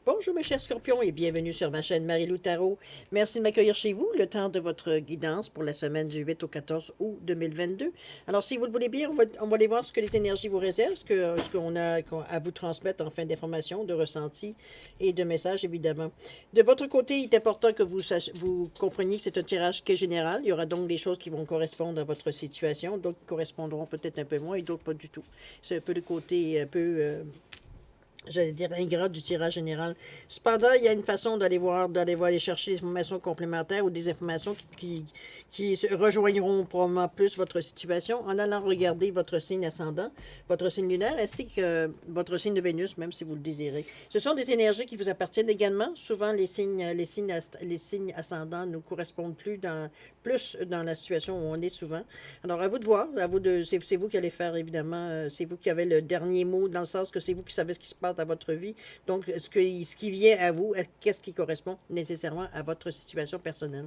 Bonjour mes chers scorpions et bienvenue sur ma chaîne Marie-Lou Tarot. Merci de m'accueillir chez vous, le temps de votre guidance pour la semaine du 8 au 14 août 2022. Alors si vous le voulez bien, on va aller voir ce que les énergies vous réservent, ce qu'on a à vous transmettre en fin d'informations, de ressentis et de messages évidemment. De votre côté, il est important que vous compreniez que c'est un tirage qui est général. Il y aura donc des choses qui vont correspondre à votre situation, d'autres qui correspondront peut-être un peu moins et d'autres pas du tout. C'est un peu le côté un peu... j'allais dire ingrat du tirage général. Cependant, il y a une façon d'aller voir aller chercher des informations complémentaires ou des informations qui rejoindront probablement plus votre situation en allant regarder votre signe ascendant, votre signe lunaire, ainsi que votre signe de Vénus, même si vous le désirez. Ce sont des énergies qui vous appartiennent également. Souvent, les signes ascendants nous correspondent plus dans la situation où on est souvent. Alors, à vous de voir, c'est vous qui allez faire, évidemment, c'est vous qui avez le dernier mot, dans le sens que c'est vous qui savez ce qui se passe dans votre vie. Donc, ce qui vient à vous, qu'est-ce qui correspond nécessairement à votre situation personnelle.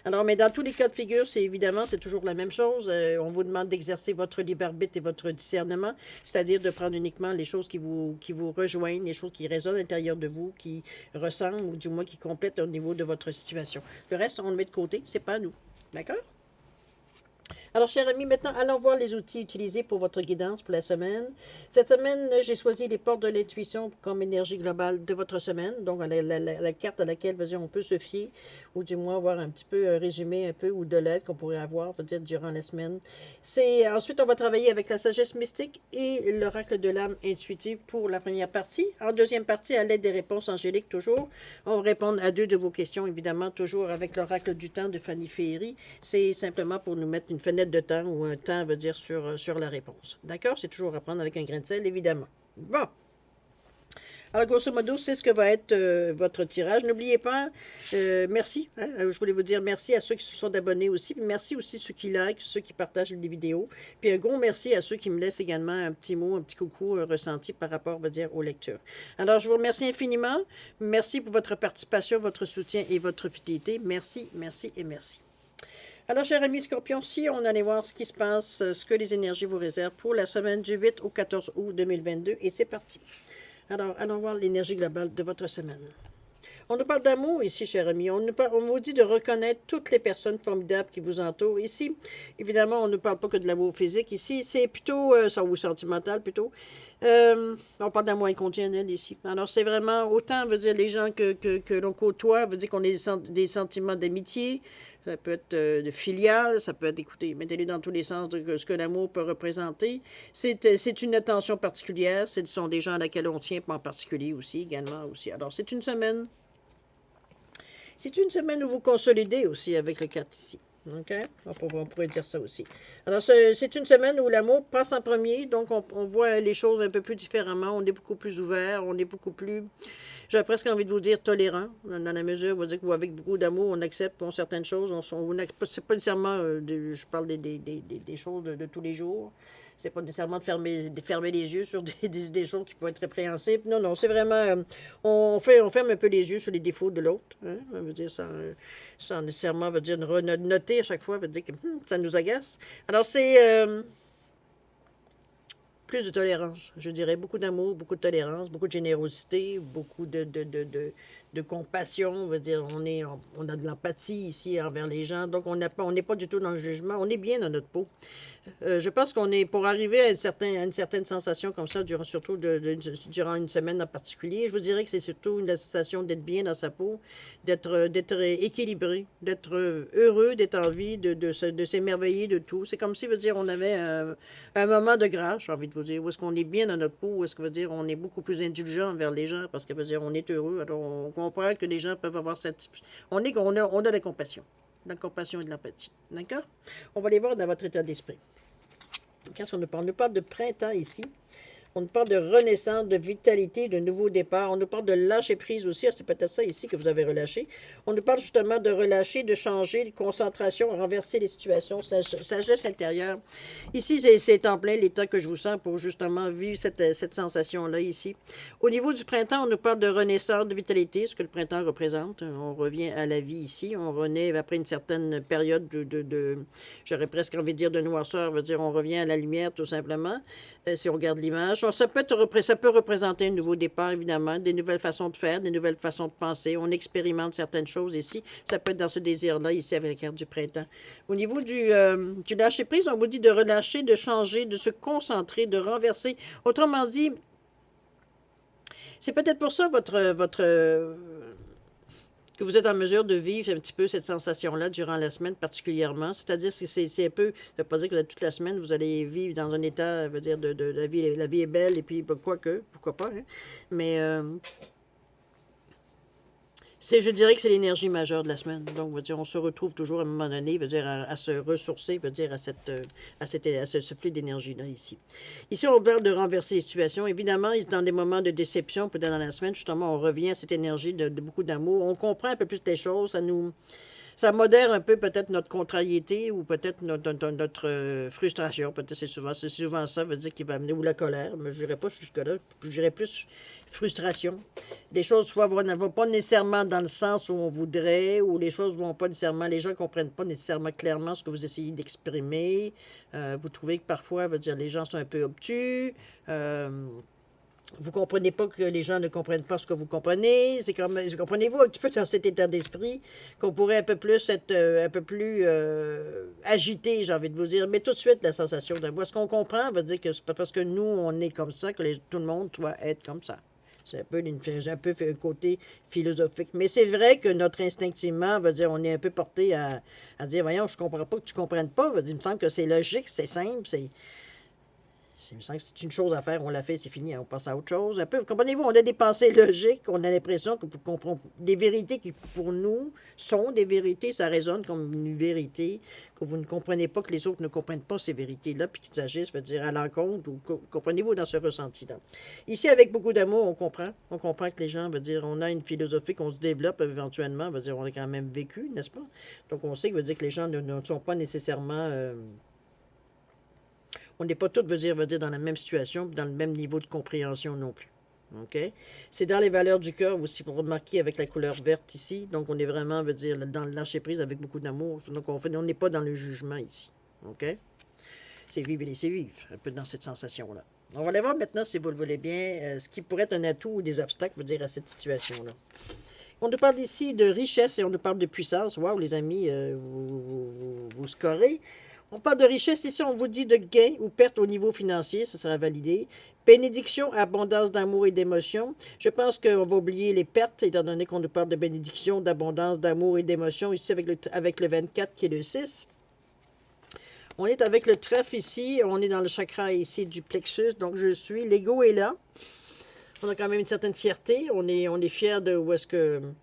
Alors, mais dans tous les cas de figure, c'est toujours la même chose. On vous demande d'exercer votre libre arbitre et votre discernement, c'est-à-dire de prendre uniquement les choses qui vous rejoignent, les choses qui résonnent à l'intérieur de vous, qui ressemblent ou du moins qui complètent au niveau de votre situation. Le reste, on le met de côté, c'est pas à nous. D'accord? Alors, chers amis, maintenant, allons voir les outils utilisés pour votre guidance pour la semaine. Cette semaine, j'ai choisi les portes de l'intuition comme énergie globale de votre semaine. Donc, la carte à laquelle on peut se fier, ou du moins voir un petit peu un résumé un peu ou de l'aide qu'on pourrait avoir, dire, durant la semaine. Ensuite, on va travailler avec la sagesse mystique et l'oracle de l'âme intuitive pour la première partie. En deuxième partie, à l'aide des réponses angéliques, toujours, on va répondre à deux de vos questions, évidemment, toujours avec l'oracle du temps de Fanny Ferry. C'est simplement pour nous mettre une fenêtre de temps ou un temps, veut dire, sur la réponse. D'accord? C'est toujours à prendre avec un grain de sel, évidemment. Bon. Alors, grosso modo, c'est ce que va être votre tirage. N'oubliez pas, merci. Hein, je voulais vous dire merci à ceux qui se sont abonnés aussi. Puis merci aussi à ceux qui like, ceux qui partagent les vidéos. Puis un gros merci à ceux qui me laissent également un petit mot, un petit coucou, un ressenti par rapport, veut dire, aux lectures. Alors, je vous remercie infiniment. Merci pour votre participation, votre soutien et votre fidélité. Merci, merci et merci. Alors, chers amis Scorpions, si on allait voir ce qui se passe, ce que les énergies vous réservent pour la semaine du 8 au 14 août 2022, et c'est parti. Alors, allons voir l'énergie globale de votre semaine. On nous parle d'amour ici, chers amis. On vous dit de reconnaître toutes les personnes formidables qui vous entourent. Ici, évidemment, on ne parle pas que de l'amour physique. Ici, c'est plutôt, ou sentimental plutôt. On parle d'amour inconditionnel ici. Alors, c'est vraiment autant, veut dire, les gens que l'on côtoie, veut dire qu'on a des sentiments d'amitié, ça peut être de filial, ça peut être, écoutez, mettez-les dans tous les sens de ce que l'amour peut représenter. C'est une attention particulière, ce sont des gens à laquelle on tient, en particulier aussi, également aussi. Alors, c'est une semaine. C'est une semaine où vous consolidez aussi avec le 4 ici. OK? On pourrait dire ça aussi. Alors, c'est une semaine où l'amour passe en premier, donc on voit les choses un peu plus différemment. On est beaucoup plus ouvert, on est beaucoup plus, j'ai presque envie de vous dire, tolérant, dans la mesure où, avec beaucoup d'amour, on accepte certaines choses. C'est pas nécessairement, je parle des choses de tous les jours. C'est pas nécessairement de fermer les yeux sur des choses qui peuvent être répréhensibles. Non, non, c'est vraiment, on ferme un peu les yeux sur les défauts de l'autre. Hein, ça veut dire, sans nécessairement, veut dire, noter à chaque fois, veut dire que ça nous agace. Alors, c'est plus de tolérance, je dirais. Beaucoup d'amour, beaucoup de tolérance, beaucoup de générosité, beaucoup de compassion. On veut dire, on a de l'empathie ici envers les gens. Donc, on n'est pas du tout dans le jugement. On est bien dans notre peau. Je pense qu'on est, pour arriver à une certaine sensation comme ça, durant une semaine en particulier, je vous dirais que c'est surtout une sensation d'être bien dans sa peau, d'être équilibré, d'être heureux, d'être en vie, de s'émerveiller de tout. C'est comme si, veut dire, on avait un moment de grâce, j'ai envie de vous dire, où est-ce qu'on est bien dans notre peau, où est-ce que veut dire, on est beaucoup plus indulgent envers les gens, parce que veut dire, on est heureux, alors on comprend que les gens peuvent avoir cette... On a de la compassion. De la compassion et de l'empathie. D'accord? On va aller voir dans votre état d'esprit. Qu'est-ce qu'on nous parle? On nous parle de printemps ici. On nous parle de renaissance, de vitalité, de nouveau départ. On nous parle de lâcher prise aussi. C'est peut-être ça ici que vous avez relâché. On nous parle justement de relâcher, de changer, de concentration, renverser les situations, sagesse intérieure. Ici, c'est en plein l'état que je vous sens pour justement vivre cette sensation-là ici. Au niveau du printemps, on nous parle de renaissance, de vitalité, ce que le printemps représente. On revient à la vie ici. On renaît après une certaine période j'aurais presque envie de dire de noirceur, veut dire on revient à la lumière tout simplement. si on regarde l'image. Ça peut représenter un nouveau départ, évidemment, des nouvelles façons de faire, des nouvelles façons de penser. On expérimente certaines choses ici. Ça peut être dans ce désir-là, ici, avec la carte du printemps. Au niveau du lâcher-prise, on vous dit de relâcher, de changer, de se concentrer, de renverser. Autrement dit, c'est peut-être pour ça que vous êtes en mesure de vivre un petit peu cette sensation-là durant la semaine particulièrement. C'est-à-dire que c'est un peu, ça ne veut pas dire que toute la semaine, vous allez vivre dans un état, veut dire, de la vie est belle, et puis pourquoi pas, hein? Mais je dirais que c'est l'énergie majeure de la semaine. Donc, veut dire, on se retrouve toujours à un moment donné, veut dire, à se ressourcer, veut dire, à ce flux d'énergie-là ici. Ici, on parle de renverser les situations. Évidemment, dans des moments de déception, peut-être dans la semaine, justement, on revient à cette énergie de beaucoup d'amour. On comprend un peu plus les choses. Ça modère un peu peut-être notre contrariété ou peut-être notre frustration. Peut-être c'est souvent ça, veut dire qu'il va amener, ou la colère, mais je dirais pas jusque-là, je dirais plus frustration. Les choses soit ne vont pas nécessairement dans le sens où on voudrait, ou les choses vont pas nécessairement, les gens ne comprennent pas nécessairement clairement ce que vous essayez d'exprimer. Vous trouvez que parfois, veut dire, les gens sont un peu obtus. Vous comprenez pas que les gens ne comprennent pas ce que vous comprenez. C'est comme, comprenez-vous un petit peu dans cet état d'esprit qu'on pourrait un peu plus être un peu plus agité, j'ai envie de vous dire. Mais tout de suite, la sensation d'amour. Ce qu'on comprend veut dire que c'est pas parce que nous, on est comme ça que tout le monde doit être comme ça. C'est un peu fait un côté philosophique. Mais c'est vrai que notre instinctivement, veut dire, on est un peu porté à dire, voyons, je comprends pas que tu comprennes pas. Veut dire, il me semble que c'est logique, c'est simple, il me semble que c'est une chose à faire, on l'a fait, c'est fini, on passe à autre chose. Un peu, comprenez-vous, on a des pensées logiques, on a l'impression que des vérités qui, pour nous, sont des vérités, ça résonne comme une vérité, que vous ne comprenez pas, que les autres ne comprennent pas ces vérités-là, puis qu'ils agissent, veut dire, à l'encontre, ou comprenez-vous dans ce ressenti-là. Ici, avec beaucoup d'amour, on comprend que les gens, veut dire, on a une philosophie qu'on se développe éventuellement, veut dire, on a quand même vécu, n'est-ce pas? Donc, on sait que veut dire que les gens ne sont pas nécessairement... on n'est pas tous, veut dire, dans la même situation, dans le même niveau de compréhension non plus. OK? C'est dans les valeurs du cœur aussi, vous remarquez avec la couleur verte ici. Donc, on est vraiment, veut dire, dans le lâcher-prise avec beaucoup d'amour. Donc, on n'est pas dans le jugement ici. OK? C'est vivre et laisser vivre, un peu dans cette sensation-là. On va aller voir maintenant, si vous le voulez bien, ce qui pourrait être un atout ou des obstacles, veut dire, à cette situation-là. On nous parle ici de richesse et on nous parle de puissance. Waouh, les amis, vous scorez. On parle de richesse ici, on vous dit de gain ou perte au niveau financier, ça sera validé. Bénédiction, abondance d'amour et d'émotion. Je pense qu'on va oublier les pertes, étant donné qu'on nous parle de bénédiction, d'abondance, d'amour et d'émotion, ici avec le 24 qui est le 6. On est avec le trèfle ici, on est dans le chakra ici du plexus, donc je suis, l'ego est là. On a quand même une certaine fierté, on est fier de où est-ce qu'on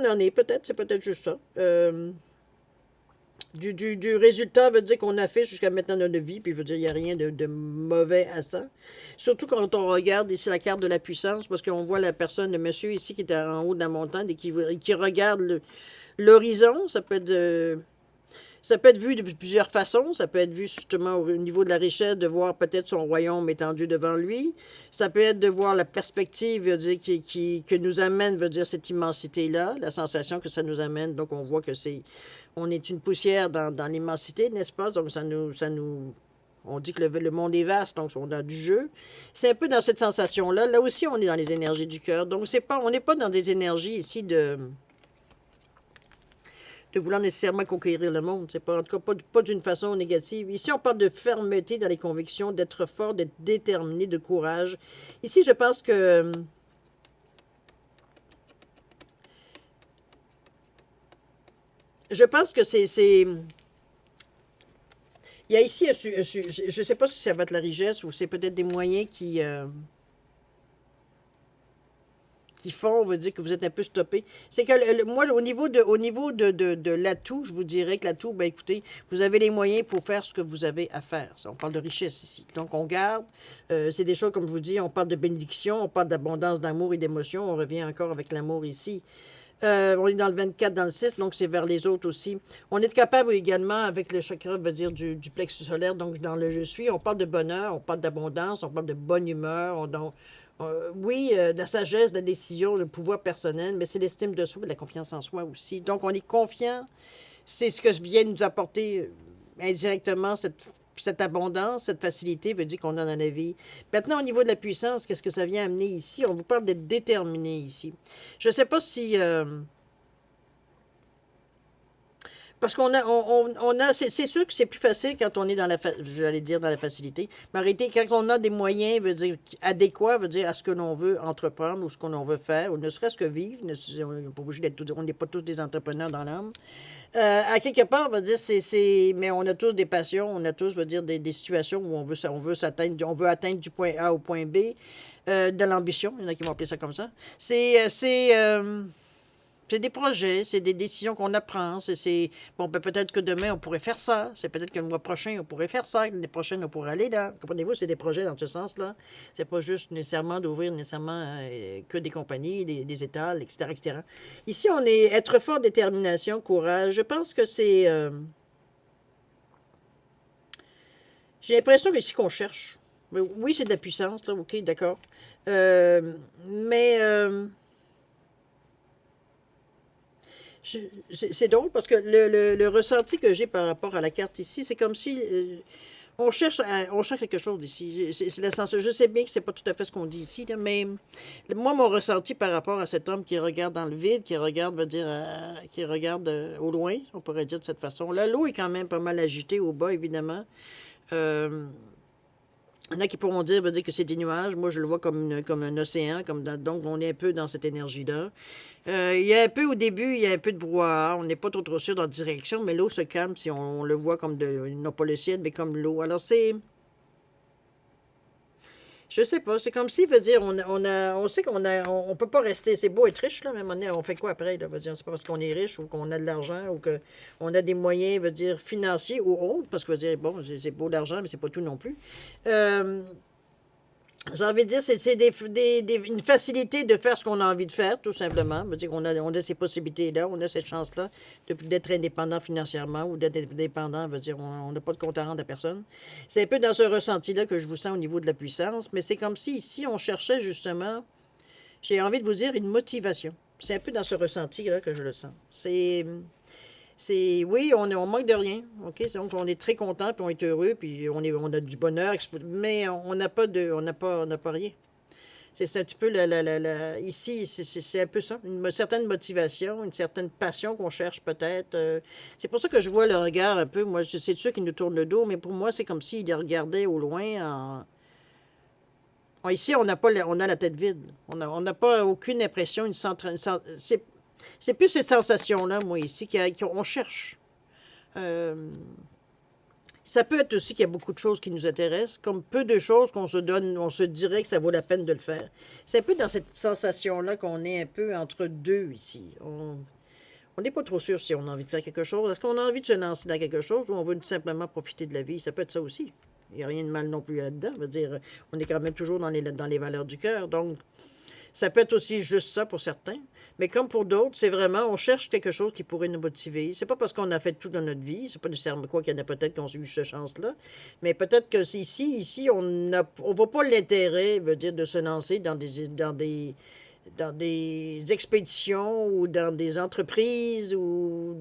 en est, peut-être, c'est peut-être juste ça. Du résultat veut dire qu'on a fait jusqu'à maintenant dans notre vie, puis je veux dire, il n'y a rien de mauvais à ça. Surtout quand on regarde ici la carte de la puissance, parce qu'on voit la personne, le monsieur ici qui est en haut de la montagne et qui regarde l'horizon. Ça peut être vu de plusieurs façons. Ça peut être vu justement au niveau de la richesse, de voir peut-être son royaume étendu devant lui. Ça peut être de voir la perspective, veut dire, que nous amène, veut dire, cette immensité-là, la sensation que ça nous amène. Donc, on voit que on est une poussière dans l'immensité, n'est-ce pas? Donc, on dit que le monde est vaste, donc on a du jeu. C'est un peu dans cette sensation-là. Là aussi, on est dans les énergies du cœur. Donc, on n'est pas dans des énergies ici de vouloir nécessairement conquérir le monde. C'est pas, en tout cas, pas d'une façon négative. Ici, on parle de fermeté dans les convictions, d'être fort, d'être déterminé, de courage. Ici, je pense que... c'est... Il y a ici, je ne sais pas si ça va être la richesse ou c'est peut-être des moyens qui font, on veut dire que vous êtes un peu stoppé. C'est que moi, au niveau de l'atout, je vous dirais que l'atout, ben écoutez, vous avez les moyens pour faire ce que vous avez à faire. On parle de richesse ici. Donc, on garde. C'est des choses, comme je vous dis, on parle de bénédiction, on parle d'abondance d'amour et d'émotion. On revient encore avec l'amour ici. On est dans le 24, dans le 6, donc c'est vers les autres aussi. On est capable également, avec le chakra, veut dire du plexus solaire, donc dans le je suis, on parle de bonheur, on parle d'abondance, on parle de bonne humeur, oui, de la sagesse, de la décision, le pouvoir personnel, mais c'est l'estime de soi, de la confiance en soi aussi. Donc on est confiant, c'est ce que vient nous apporter indirectement cette abondance, cette facilité veut dire qu'on a dans la vie. Maintenant, au niveau de la puissance, qu'est-ce que ça vient amener ici? On vous parle d'être déterminé ici. Je ne sais pas si... parce qu'on a, on a c'est sûr que c'est plus facile quand on est dans j'allais dire dans la facilité. Mais en réalité, quand on a des moyens, veut dire adéquats, veut dire à ce que l'on veut entreprendre ou ce que l'on veut faire, ou ne serait-ce que vivre. On n'est pas obligé d'être on n'est pas tous des entrepreneurs dans l'âme. À quelque part, veut dire, mais on a tous des passions, on a tous, veut dire, des situations où on veut s'atteindre, on veut atteindre du point A au point B, de l'ambition. Il y en a qui vont appeler ça comme ça. C'est des projets, c'est des décisions qu'on apprend. Bon, ben, peut-être que demain, on pourrait faire ça. C'est peut-être que le mois prochain, on pourrait faire ça. L'année prochaine, on pourrait aller là. Comprenez-vous, c'est des projets dans ce sens-là. C'est pas juste nécessairement d'ouvrir nécessairement que des compagnies, des étals, etc., etc. Ici, on est être fort, détermination, courage. Je pense que c'est... j'ai l'impression que c'est ce qu'on cherche. Oui, c'est de la puissance, là, ok, d'accord. Mais... c'est drôle parce que le ressenti que j'ai par rapport à la carte ici, c'est comme si on cherche quelque chose ici. C'est la sensation. Je sais bien que c'est pas tout à fait ce qu'on dit ici, là, mais moi, mon ressenti par rapport à cet homme qui regarde dans le vide, qui regarde, veut dire, qui regarde au loin, on pourrait dire de cette façon. Là, l'eau est quand même pas mal agitée au bas, évidemment. Euh, il y en a qui pourront dire, veut dire que c'est des nuages. Moi, je le vois comme un océan, donc on est un peu dans cette énergie-là. Il y a un peu au début, il y a un peu de brouhaha. On n'est pas trop sûr dans la direction, mais l'eau se calme si on le voit comme non pas le ciel, mais comme l'eau. Alors je sais pas, c'est comme s'il veut dire, on sait on peut pas rester, c'est beau être riche, là, mais à un moment donné, on fait quoi après, là, veut dire, c'est pas parce qu'on est riche ou qu'on a de l'argent ou qu'on a des moyens, veut dire, financiers ou autres, parce que veut dire, bon, c'est beau l'argent, mais c'est pas tout non plus. Euh, j'ai envie de dire, c'est une facilité de faire ce qu'on a envie de faire, tout simplement. Veut dire qu'on on a ces possibilités-là, on a cette chance-là d'être indépendant financièrement ou d'être indépendant. Veut dire, on n'a pas de compte à rendre à personne. C'est un peu dans ce ressenti-là que je vous sens au niveau de la puissance, mais c'est comme si ici, on cherchait justement, j'ai envie de vous dire, une motivation. C'est un peu dans ce ressenti-là que je le sens. Oui, on manque de rien, OK? Donc, on est très content, puis on est heureux, puis on a du bonheur, mais on n'a pas on n'a pas rien. C'est un petit peu, ici, c'est un peu ça, une certaine motivation, une certaine passion qu'on cherche peut-être. C'est pour ça que je vois le regard un peu, moi, c'est sûr qu'il nous tourne le dos, mais pour moi, c'est comme s'il regardait au loin. Ici, on a la tête vide. On n'a pas aucune impression, c'est plus ces sensations-là, moi, ici, qu'on cherche. Euh, Ça peut être aussi qu'il y a beaucoup de choses qui nous intéressent, comme peu de choses qu'on se donne, on se dirait que ça vaut la peine de le faire. C'est un peu dans cette sensation-là qu'on est un peu entre deux ici. On n'est pas trop sûr si on a envie de faire quelque chose. Est-ce qu'on a envie de se lancer dans quelque chose ou on veut tout simplement profiter de la vie? Ça peut être ça aussi. Il n'y a rien de mal non plus là-dedans. Je veux dire, on est quand même toujours dans les valeurs du cœur. Donc, ça peut être aussi juste ça pour certains. Mais comme pour d'autres, c'est vraiment, on cherche quelque chose qui pourrait nous motiver. C'est pas parce qu'on a fait tout dans notre vie, c'est pas nécessairement quoi qu'il y en a peut-être qui ont eu cette chance-là, mais peut-être que ici, on voit pas l'intérêt, veut dire, de se lancer dans des expéditions ou dans des entreprises ou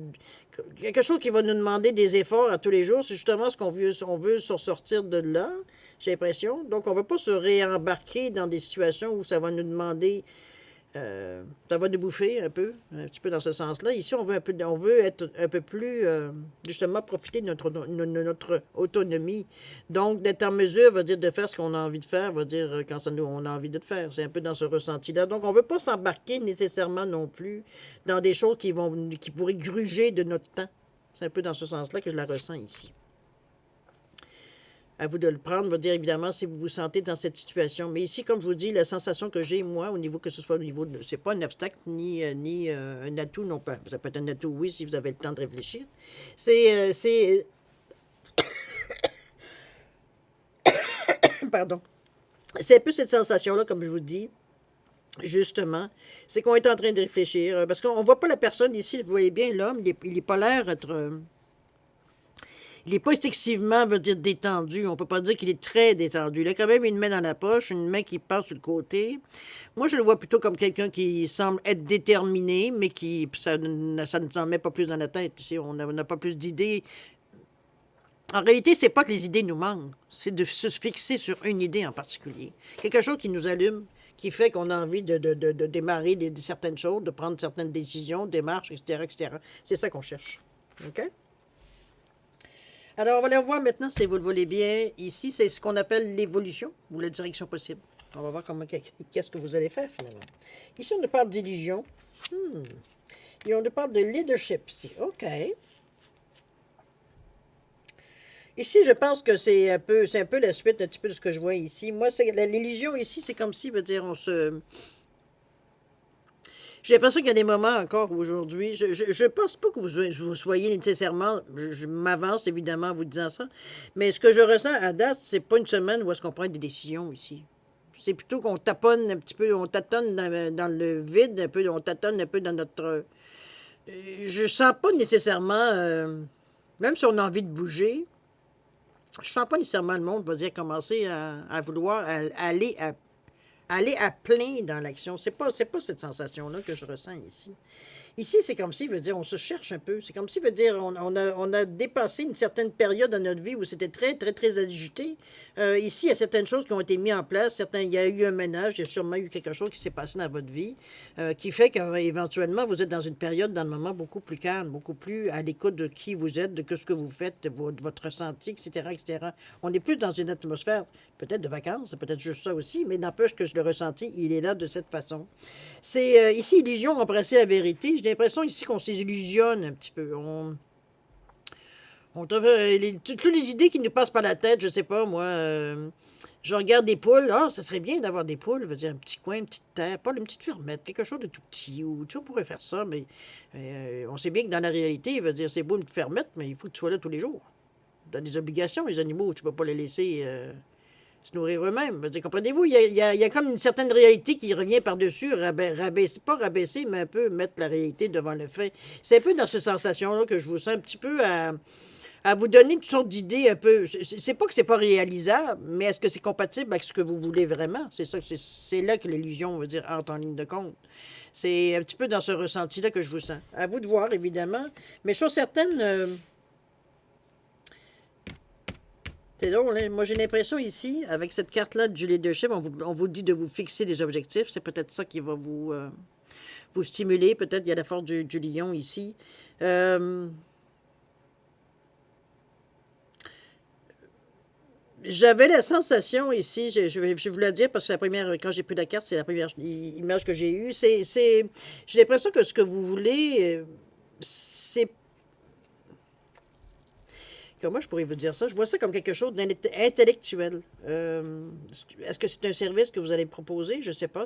quelque chose qui va nous demander des efforts à tous les jours. C'est justement ce on veut se sortir de là, j'ai l'impression. Donc, on ne veut pas se réembarquer dans des situations où ça va nous demander ça va nous bouffer un petit peu dans ce sens-là. Ici, on veut être un peu plus, justement, profiter de notre autonomie. Donc, d'être en mesure veut dire de faire ce qu'on a envie de faire, veut dire quand on a envie de le faire. C'est un peu dans ce ressenti-là. Donc, on ne veut pas s'embarquer nécessairement non plus dans des choses qui pourraient gruger de notre temps. C'est un peu dans ce sens-là que je la ressens ici. À vous de le prendre, va dire évidemment si vous vous sentez dans cette situation. Mais ici, comme je vous dis, la sensation que j'ai, moi, au niveau que ce soit au niveau de. C'est pas un obstacle ni un atout non pas. Ça peut être un atout, oui, si vous avez le temps de réfléchir. C'est pardon. C'est un peu cette sensation-là, comme je vous dis, justement. C'est qu'on est en train de réfléchir. Parce qu'on ne voit pas la personne ici, vous voyez bien, l'homme, il n'est pas l'air d'être. Il n'est pas excessivement, veut dire, détendu. On ne peut pas dire qu'il est très détendu. Il a quand même une main dans la poche, une main qui passe sur le côté. Moi, je le vois plutôt comme quelqu'un qui semble être déterminé, mais ça ne s'en met pas plus dans la tête. On n'a pas plus d'idées. En réalité, c'est pas que les idées nous manquent, c'est de se fixer sur une idée en particulier. Quelque chose qui nous allume, qui fait qu'on a envie de démarrer certaines choses, de prendre certaines décisions, démarches, etc., etc. C'est ça qu'on cherche. OK? Alors, on va aller voir maintenant, si vous le voulez bien, ici, c'est ce qu'on appelle l'évolution ou la direction possible. On va voir qu'est-ce que vous allez faire, finalement. Ici, on nous parle d'illusion. Et on nous parle de leadership, ici. OK. Ici, je pense que c'est un peu la suite un petit peu de ce que je vois ici. Moi, l'illusion ici, c'est comme si, veut dire, j'ai l'impression qu'il y a des moments encore aujourd'hui, je pense pas que vous soyez nécessairement, je m'avance évidemment en vous disant ça, mais ce que je ressens à date, c'est pas une semaine où est-ce qu'on prend des décisions ici. C'est plutôt qu'on taponne un petit peu, on tâtonne dans le vide un peu, on tâtonne un peu dans notre... je sens pas nécessairement, même si on a envie de bouger, je sens pas nécessairement le monde va dire commencer à vouloir aller à plein dans l'action. C'est pas cette sensation-là que je ressens ici. Ici, c'est comme si, veut dire, on se cherche un peu. C'est comme si, veut dire, on a dépassé une certaine période dans notre vie où c'était très, très, très agité. Ici, il y a certaines choses qui ont été mises en place. Il y a eu un ménage, il y a sûrement eu quelque chose qui s'est passé dans votre vie qui fait qu'éventuellement, vous êtes dans une période, dans le moment, beaucoup plus calme, beaucoup plus à l'écoute de qui vous êtes, de ce que vous faites, de votre ressenti, etc., etc. On est plus dans une atmosphère, peut-être de vacances, c'est peut-être juste ça aussi, mais n'empêche que le ressenti, il est là de cette façon. C'est ici, illusion remplacer la vérité. J'ai l'impression ici qu'on s'illusionne un petit peu. Toutes les idées qui nous passent par la tête, je sais pas, moi, je regarde des poules. Ah, ça serait bien d'avoir des poules, veut dire un petit coin, une petite terre, pas une petite fermette, quelque chose de tout petit. Ou, tu sais, on pourrait faire ça, mais on sait bien que dans la réalité, veut dire c'est beau une petite fermette, mais il faut que tu sois là tous les jours. Dans des obligations, les animaux, tu peux pas les laisser se nourrir eux-mêmes. Comprenez-vous, il y a comme une certaine réalité qui revient par-dessus, rabaisser, pas rabaisser, mais un peu mettre la réalité devant le fait. C'est un peu dans cette sensation-là que je vous sens un petit peu à vous donner une sorte d'idée un peu. C'est pas que c'est pas réalisable, mais est-ce que c'est compatible avec ce que vous voulez vraiment? C'est ça, c'est là que l'illusion, on va dire, entre en ligne de compte. C'est un petit peu dans ce ressenti-là que je vous sens. À vous de voir, évidemment. Mais chose certaine, c'est drôle, hein? Moi, j'ai l'impression ici, avec cette carte-là du leadership, on vous dit de vous fixer des objectifs. C'est peut-être ça qui va vous stimuler. Peut-être il y a la force du lion ici. Euh, J'avais la sensation ici, je vais vous la dire parce que quand j'ai pris la carte, c'est la première image que j'ai eue. J'ai l'impression que ce que vous voulez, c'est... Comment je pourrais vous dire ça? Je vois ça comme quelque chose d'intellectuel. Est-ce que c'est un service que vous allez proposer? Je ne sais pas.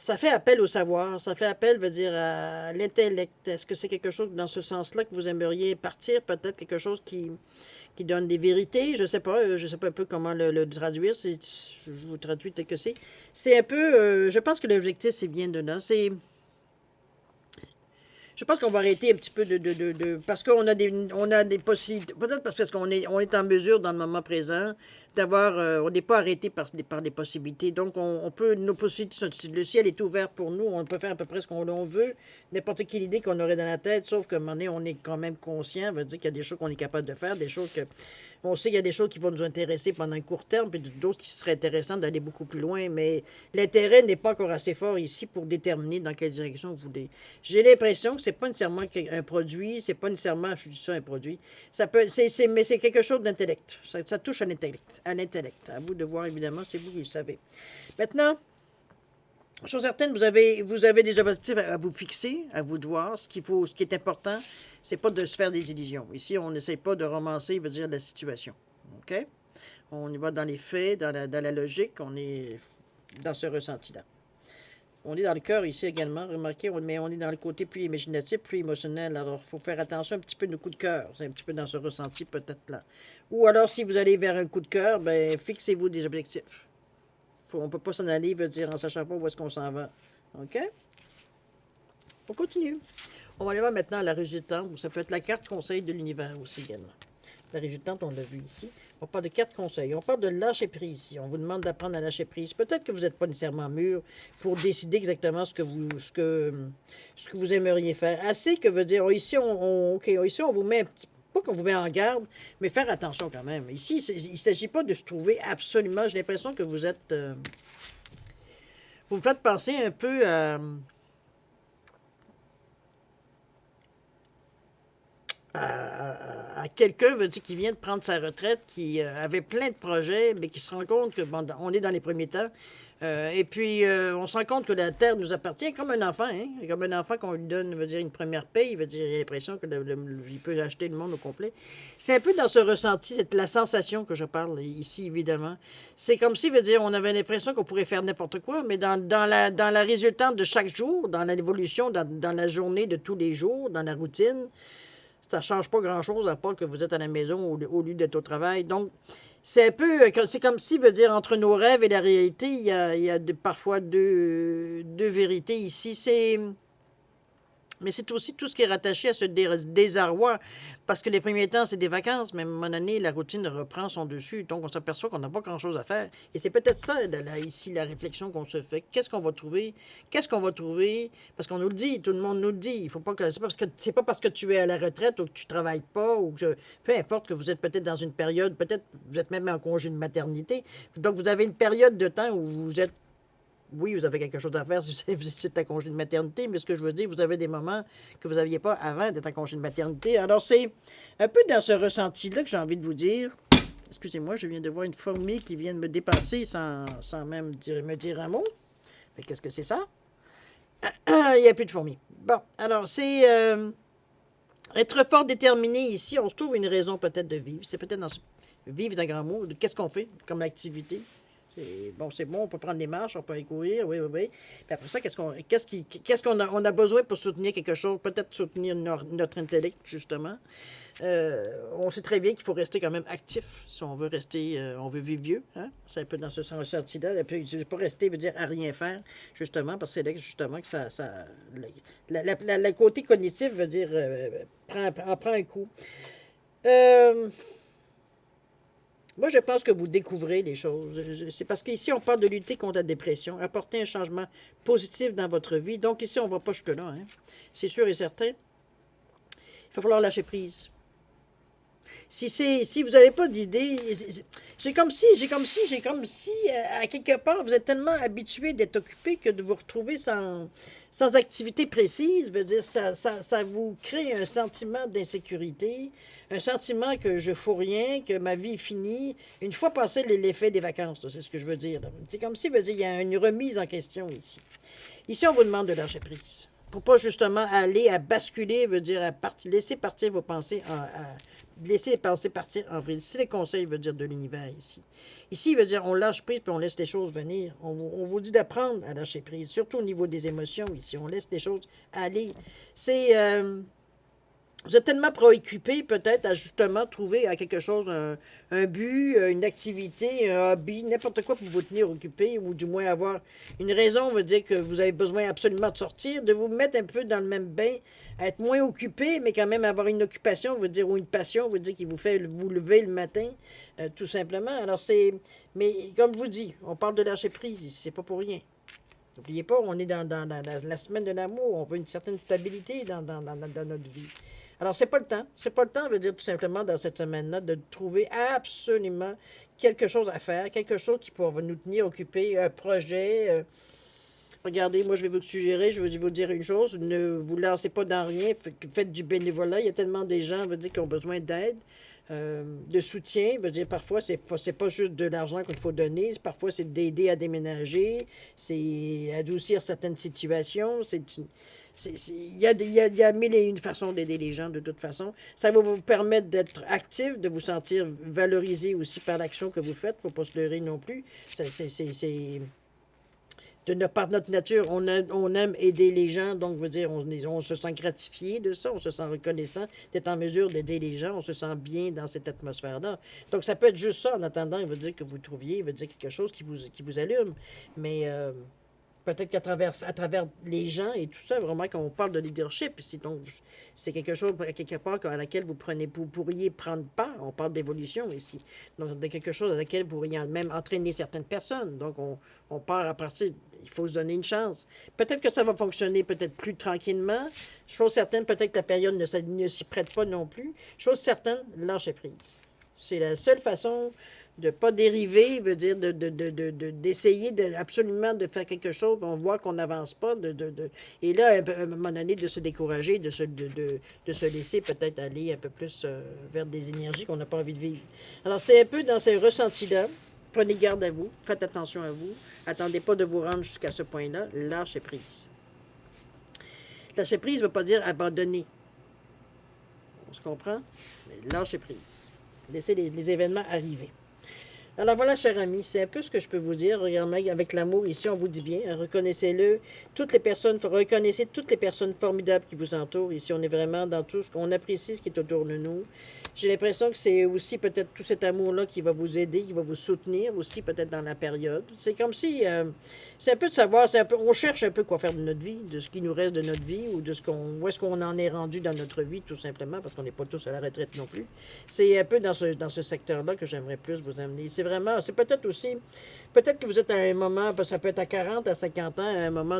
Ça fait appel au savoir, ça fait appel, veut dire, à l'intellect. Est-ce que c'est quelque chose dans ce sens-là que vous aimeriez partir? Peut-être quelque chose qui donne des vérités? Je sais pas un peu comment le traduire. Je vous traduis tel que c'est. C'est un peu, je pense que l'objectif, c'est bien de là. Je pense qu'on va arrêter un petit peu parce qu'on a des possibilités, peut-être parce qu'on est en mesure dans le moment présent d'avoir, on n'est pas arrêté par des possibilités. Donc, nos possibilités, le ciel est ouvert pour nous, on peut faire à peu près ce qu'on veut, n'importe quelle idée qu'on aurait dans la tête, sauf qu'à un moment donné, on est quand même conscient, ça veut dire qu'il y a des choses qu'on est capable de faire, des choses que on sait qu'il y a des choses qui vont nous intéresser pendant un court terme, puis d'autres qui seraient intéressantes d'aller beaucoup plus loin, mais l'intérêt n'est pas encore assez fort ici pour déterminer dans quelle direction vous voulez. J'ai l'impression que c'est pas nécessairement un produit, c'est pas nécessairement, je dis ça, un produit. Mais c'est quelque chose d'intellect. Ça touche à l'intellect. À vous de voir, évidemment, c'est vous qui le savez. Maintenant, chose certaine, vous avez des objectifs à vous fixer, à vous de voir. Ce qui est important, c'est pas de se faire des illusions. Ici, on n'essaie pas de romancer, veut dire, la situation. OK? On y va dans les faits, dans la logique, on est dans ce ressenti-là. On est dans le cœur ici également, remarquez, mais on est dans le côté plus imaginatif, plus émotionnel. Alors, il faut faire attention un petit peu à nos coups de cœur. C'est un petit peu dans ce ressenti peut-être là. Ou alors, si vous allez vers un coup de cœur, ben, fixez-vous des objectifs. On ne peut pas s'en aller, veut dire, en sachant pas où est-ce qu'on s'en va. OK? On continue. On va aller voir maintenant la résultante. Ça peut être la carte conseil de l'univers aussi également. La résultante, on l'a vu ici. On parle de 4 conseils. On parle de lâcher prise ici. On vous demande d'apprendre à lâcher prise. Peut-être que vous n'êtes pas nécessairement mûr pour décider exactement ce que vous aimeriez faire. Assez que veut dire, ici, ici, on vous met un petit pas qu'on vous met en garde, mais faire attention quand même. Ici, il ne s'agit pas de se trouver absolument. J'ai l'impression que vous êtes. Vous me faites penser un peu à quelqu'un qui vient de prendre sa retraite, qui avait plein de projets, mais qui se rend compte que bon, on est dans les premiers temps. Et puis, on se rend compte que la terre nous appartient comme un enfant, hein? Comme un enfant qu'on lui donne, veut dire, une première paye, veut dire, il a l'impression qu'il peut acheter le monde au complet. C'est un peu dans ce ressenti, c'est la sensation que je parle ici, évidemment. C'est comme si, veut dire, on avait l'impression qu'on pourrait faire n'importe quoi, mais dans la résultante de chaque jour, dans l'évolution, dans la journée de tous les jours, dans la routine, ça ne change pas grand-chose à part que vous êtes à la maison au lieu d'être au travail. Donc, c'est un peu, c'est comme si, veut dire, entre nos rêves et la réalité, il y a parfois deux vérités ici. Mais c'est aussi tout ce qui est rattaché à ce désarroi. Parce que les premiers temps, c'est des vacances, mais à un moment donné, la routine reprend son dessus. Donc, on s'aperçoit qu'on n'a pas grand-chose à faire. Et c'est peut-être ça, ici, la réflexion qu'on se fait. Qu'est-ce qu'on va trouver? Qu'est-ce qu'on va trouver? Parce qu'on nous le dit, tout le monde nous le dit. Il faut pas que c'est pas parce que tu es à la retraite ou que tu travailles pas ou que peu importe que vous êtes peut-être dans une période, peut-être vous êtes même en congé de maternité. Donc, vous avez une période de temps où vous êtes oui, vous avez quelque chose à faire si vous êtes en congé de maternité, mais ce que je veux dire, vous avez des moments que vous n'aviez pas avant d'être en congé de maternité. Alors, c'est un peu dans ce ressenti-là que j'ai envie de vous dire. Excusez-moi, je viens de voir une fourmi qui vient de me dépasser sans même me dire un mot. Mais qu'est-ce que c'est ça? Il n'y a plus de fourmis. Bon, alors, c'est être fort déterminé ici. On se trouve une raison peut-être de vivre. C'est peut-être dans ce... Vivre d'un grand mot. Qu'est-ce qu'on fait comme activité? C'est bon, on peut prendre des marches, on peut aller courir, oui, oui, oui. Puis après ça, qu'est-ce qu'on a, on a besoin pour soutenir quelque chose? Peut-être soutenir notre intellect, justement. On sait très bien qu'il faut rester quand même actif si on veut rester, on veut vivre vieux. Hein? C'est un peu dans ce sens-là. Et puis, pas rester veut dire à rien faire, justement, parce que c'est là justement que le côté cognitif veut dire prend un coup. Moi, je pense que vous découvrez les choses. C'est parce qu'ici, on parle de lutter contre la dépression, apporter un changement positif dans votre vie. Donc, ici, on ne va pas jusque-là. Hein? C'est sûr et certain. Il va falloir lâcher prise. Si vous n'avez pas d'idée, j'ai comme si, à quelque part, vous êtes tellement habitué d'être occupé que de vous retrouver sans activité précise, veut dire, ça vous crée un sentiment d'insécurité, un sentiment que je ne fous rien, que ma vie est finie, une fois passé l'effet des vacances, c'est ce que je veux dire. C'est comme si, veut dire, il y a une remise en question ici. Ici, on vous demande de lâcher prise. Pour pas justement aller à basculer, veut dire laisser partir vos pensées, laisser les pensées partir en vrille. C'est les conseils, veut dire, de l'univers ici. Ici, il veut dire, on lâche prise puis on laisse les choses venir. On vous dit d'apprendre à lâcher prise, surtout au niveau des émotions ici. On laisse les choses aller. C'est... vous êtes tellement préoccupé peut-être à justement trouver à quelque chose, un but, une activité, un hobby, n'importe quoi pour vous tenir occupé ou du moins avoir une raison, veut dire que vous avez besoin absolument de sortir, de vous mettre un peu dans le même bain, être moins occupé, mais quand même avoir une occupation, veut dire, ou une passion, veut dire qui vous fait vous lever le matin, tout simplement. Alors c'est, mais comme je vous dis, on parle de lâcher prise ici, c'est pas pour rien. N'oubliez pas, on est dans la semaine de l'amour, on veut une certaine stabilité dans notre vie. Alors, c'est pas le temps. C'est pas le temps, veut dire tout simplement, dans cette semaine-là, de trouver absolument quelque chose à faire, quelque chose qui pourra nous tenir occupés, un projet. Regardez, moi, je vais vous suggérer, je vais vous dire une chose, ne vous lancez pas dans rien, faites du bénévolat. Il y a tellement des gens, veut dire, qui ont besoin d'aide, de soutien. Veut dire, parfois, c'est pas juste de l'argent qu'il faut donner, parfois, c'est d'aider à déménager, c'est adoucir certaines situations, il y a mille et une façons d'aider les gens de toute façon. Ça va vous permettre d'être actif, de vous sentir valorisé aussi par l'action que vous faites. Il ne faut pas se leurrer non plus. Par notre nature, on aime aider les gens, donc veut dire on se sent gratifié de ça, on se sent reconnaissant d'être en mesure d'aider les gens, on se sent bien dans cette atmosphère-là. Donc ça peut être juste ça en attendant, il veut dire que vous trouviez, il veut dire quelque chose qui vous allume. Mais Peut-être à travers les gens et tout ça, vraiment, quand on parle de leadership, donc c'est quelque chose, quelque part, à laquelle vous pourriez prendre part. On parle d'évolution ici. Donc, de quelque chose à laquelle vous pourriez même entraîner certaines personnes. Donc, on part à partir, il faut se donner une chance. Peut-être que ça va fonctionner peut-être plus tranquillement. Chose certaine, peut-être que la période ne s'y prête pas non plus. Chose certaine, lâchez prise. C'est la seule façon de ne pas dériver, veut dire d'essayer absolument de faire quelque chose, on voit qu'on n'avance pas, et là, à un moment donné, de se décourager, de se laisser peut-être aller un peu plus vers des énergies qu'on n'a pas envie de vivre. Alors, c'est un peu dans ces ressentis-là. Prenez garde à vous, faites attention à vous, attendez pas de vous rendre jusqu'à ce point-là, lâchez prise. Lâcher prise ne veut pas dire abandonner. On se comprend? Mais lâchez prise. Laissez les événements arriver. Alors voilà, cher ami, c'est un peu ce que je peux vous dire. Regardez, avec l'amour, ici, on vous dit bien, reconnaissez-le. Reconnaissez toutes les personnes formidables qui vous entourent. Ici, on est vraiment dans tout ce qu'on apprécie, ce qui est autour de nous. J'ai l'impression que c'est aussi peut-être tout cet amour-là qui va vous aider, qui va vous soutenir aussi peut-être dans la période. C'est comme si, c'est un peu de savoir, on cherche un peu quoi faire de notre vie, de ce qui nous reste de notre vie, ou où est-ce qu'on en est rendu dans notre vie, tout simplement, parce qu'on n'est pas tous à la retraite non plus. C'est un peu dans ce secteur-là que j'aimerais plus vous amener. C'est peut-être aussi, peut-être que vous êtes à un moment, ça peut être à 40, à 50 ans, à un moment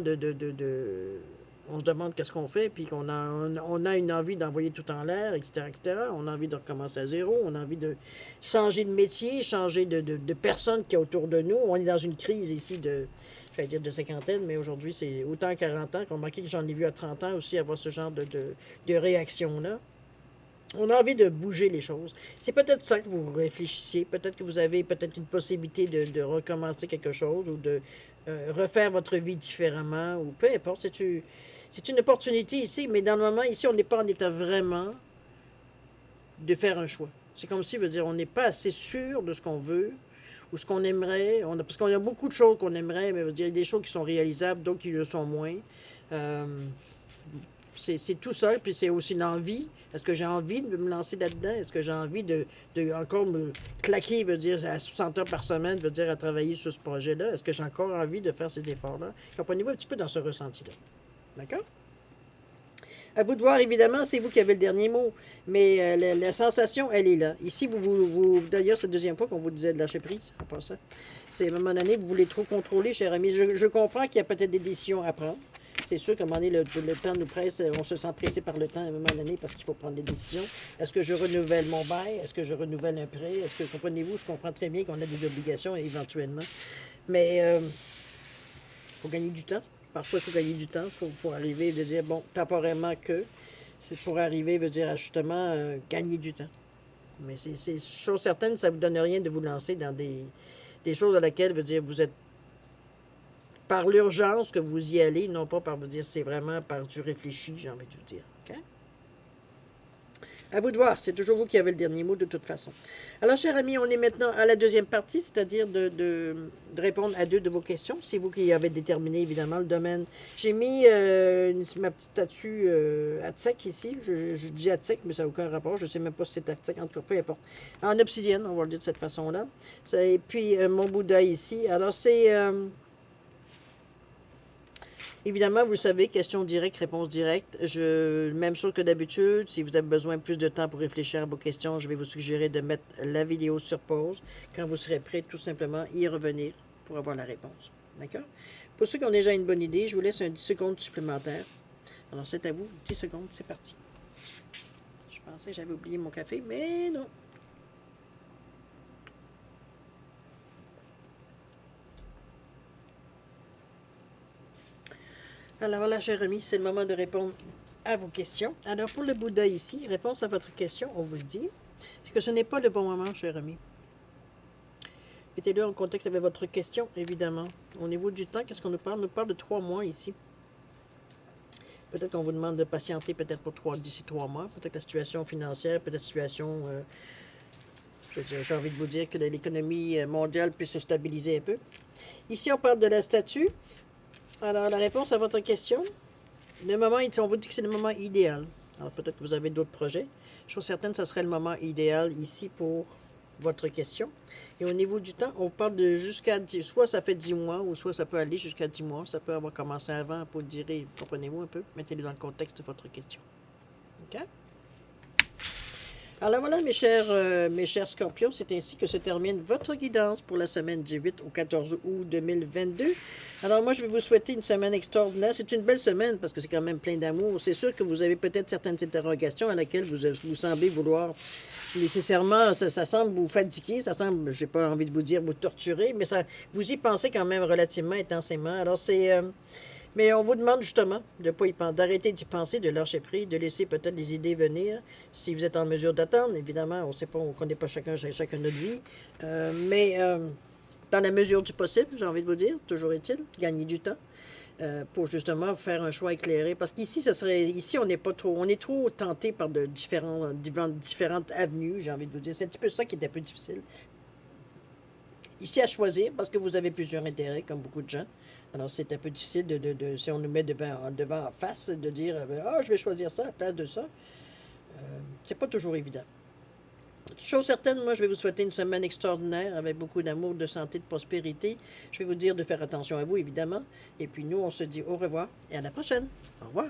on se demande qu'est-ce qu'on fait, puis on a une envie d'envoyer tout en l'air, etc., etc. On a envie de recommencer à zéro, on a envie de changer de métier, changer de personnes qui est autour de nous. On est dans une crise ici j'allais dire de cinquantaine, mais aujourd'hui, c'est autant à 40 ans. Remarquez que j'en ai vu à 30 ans aussi avoir ce genre de réaction-là. On a envie de bouger les choses. C'est peut-être ça que vous réfléchissiez. Peut-être que vous avez peut-être une possibilité de recommencer quelque chose ou de refaire votre vie différemment ou peu importe. C'est une opportunité ici, mais dans le moment, ici, on n'est pas en état vraiment de faire un choix. C'est comme si, veut dire, on n'est pas assez sûr de ce qu'on veut ou ce qu'on aimerait. Parce qu'on a beaucoup de choses qu'on aimerait, mais il y a des choses qui sont réalisables, d'autres qui le sont moins. Euh, c'est tout ça, puis c'est aussi l'envie. Est-ce que j'ai envie de me lancer là-dedans? Est-ce que j'ai envie de encore me claquer, veut dire, à 60 heures par semaine, veut dire, à travailler sur ce projet-là? Est-ce que j'ai encore envie de faire ces efforts-là? Comprenez-vous un petit peu dans ce ressenti-là. D'accord? À vous de voir, évidemment, c'est vous qui avez le dernier mot. Mais la sensation, elle est là. Ici, d'ailleurs, c'est la deuxième fois qu'on vous disait de lâcher prise, en passant. C'est à un moment donné, vous voulez trop contrôler, cher ami. Je comprends qu'il y a peut-être des décisions à prendre. C'est sûr qu'à un moment donné, le temps nous presse, on se sent pressé par le temps à un moment donné parce qu'il faut prendre des décisions. Est-ce que je renouvelle mon bail? Est-ce que je renouvelle un prêt? Est-ce que, comprenez-vous, je comprends très bien qu'on a des obligations éventuellement. Mais il faut gagner du temps. Parfois, il faut gagner du temps. Il faut arriver et de dire, bon, temporairement que, c'est pour arriver, veut dire, à justement gagner du temps. Mais c'est chose certaine, ça ne vous donne rien de vous lancer dans des choses à laquelle, veut dire, vous êtes par l'urgence que vous y allez, non pas par vous dire, c'est vraiment par du réfléchi, j'ai envie de vous dire. OK? À vous de voir, c'est toujours vous qui avez le dernier mot de toute façon. Alors, chers amis, on est maintenant à la deuxième partie, c'est-à-dire de répondre à deux de vos questions. C'est vous qui avez déterminé, évidemment, le domaine. J'ai mis ma petite statue Atsec ici. Je dis Atsec, mais ça n'a aucun rapport. Je ne sais même pas si c'est Atsec, en tout cas, peu importe. En obsidienne, on va le dire de cette façon-là. Et puis, mon Bouddha ici. Alors, c'est... évidemment, vous savez, question directe, réponse directe. Même chose que d'habitude, si vous avez besoin de plus de temps pour réfléchir à vos questions, je vais vous suggérer de mettre la vidéo sur pause. Quand vous serez prêt, tout simplement y revenir pour avoir la réponse. D'accord? Pour ceux qui ont déjà une bonne idée, je vous laisse un 10 secondes supplémentaire. Alors, c'est à vous. 10 secondes, c'est parti. Je pensais que j'avais oublié mon café, mais non. Alors voilà, cher ami, c'est le moment de répondre à vos questions. Alors pour le Bouddha ici, réponse à votre question, on vous le dit, c'est que ce n'est pas le bon moment, cher ami. Mettez-le en contexte avec votre question, évidemment. Au niveau du temps, qu'est-ce qu'on nous parle? On nous parle de 3 mois ici. Peut-être qu'on vous demande de patienter peut-être pour d'ici 3 mois. Peut-être la situation financière, peut-être la situation... j'ai envie de vous dire que l'économie mondiale puisse se stabiliser un peu. Ici, on parle de la statue. Alors, la réponse à votre question, le moment, on vous dit que c'est le moment idéal. Alors, peut-être que vous avez d'autres projets. Je suis certaine que ce serait le moment idéal ici pour votre question. Et au niveau du temps, on parle de jusqu'à 10, soit ça fait 10 mois, ou soit ça peut aller jusqu'à 10 mois. Ça peut avoir commencé avant pour dire, comprenez-vous un peu, mettez-le dans le contexte de votre question. OK? Alors voilà, mes chers scorpions, c'est ainsi que se termine votre guidance pour la semaine du 8 au 14 août 2022. Alors moi, je vais vous souhaiter une semaine extraordinaire. C'est une belle semaine parce que c'est quand même plein d'amour. C'est sûr que vous avez peut-être certaines interrogations à laquelle vous semblez vouloir nécessairement, ça semble vous fatiguer, ça semble, j'ai pas envie de vous dire vous torturer, mais ça, vous y pensez quand même relativement intensément. Alors mais on vous demande justement de pas y penser, d'arrêter d'y penser, de lâcher prise, de laisser peut-être les idées venir. Si vous êtes en mesure d'attendre, évidemment, on sait pas, on connaît pas chacun notre vie, mais dans la mesure du possible, j'ai envie de vous dire, toujours est-il, gagner du temps. Pour justement faire un choix éclairé. Parce qu'ici, ici, on n'est pas trop, on est trop tenté par de différentes avenues, j'ai envie de vous dire. C'est un petit peu ça qui est un peu difficile. Ici, à choisir, parce que vous avez plusieurs intérêts, comme beaucoup de gens. Alors, c'est un peu difficile si on nous met devant en face, de dire, je vais choisir ça à la place de ça. C'est pas toujours évident. Chose certaine, moi, je vais vous souhaiter une semaine extraordinaire avec beaucoup d'amour, de santé, de prospérité. Je vais vous dire de faire attention à vous, évidemment. Et puis nous, on se dit au revoir et à la prochaine. Au revoir.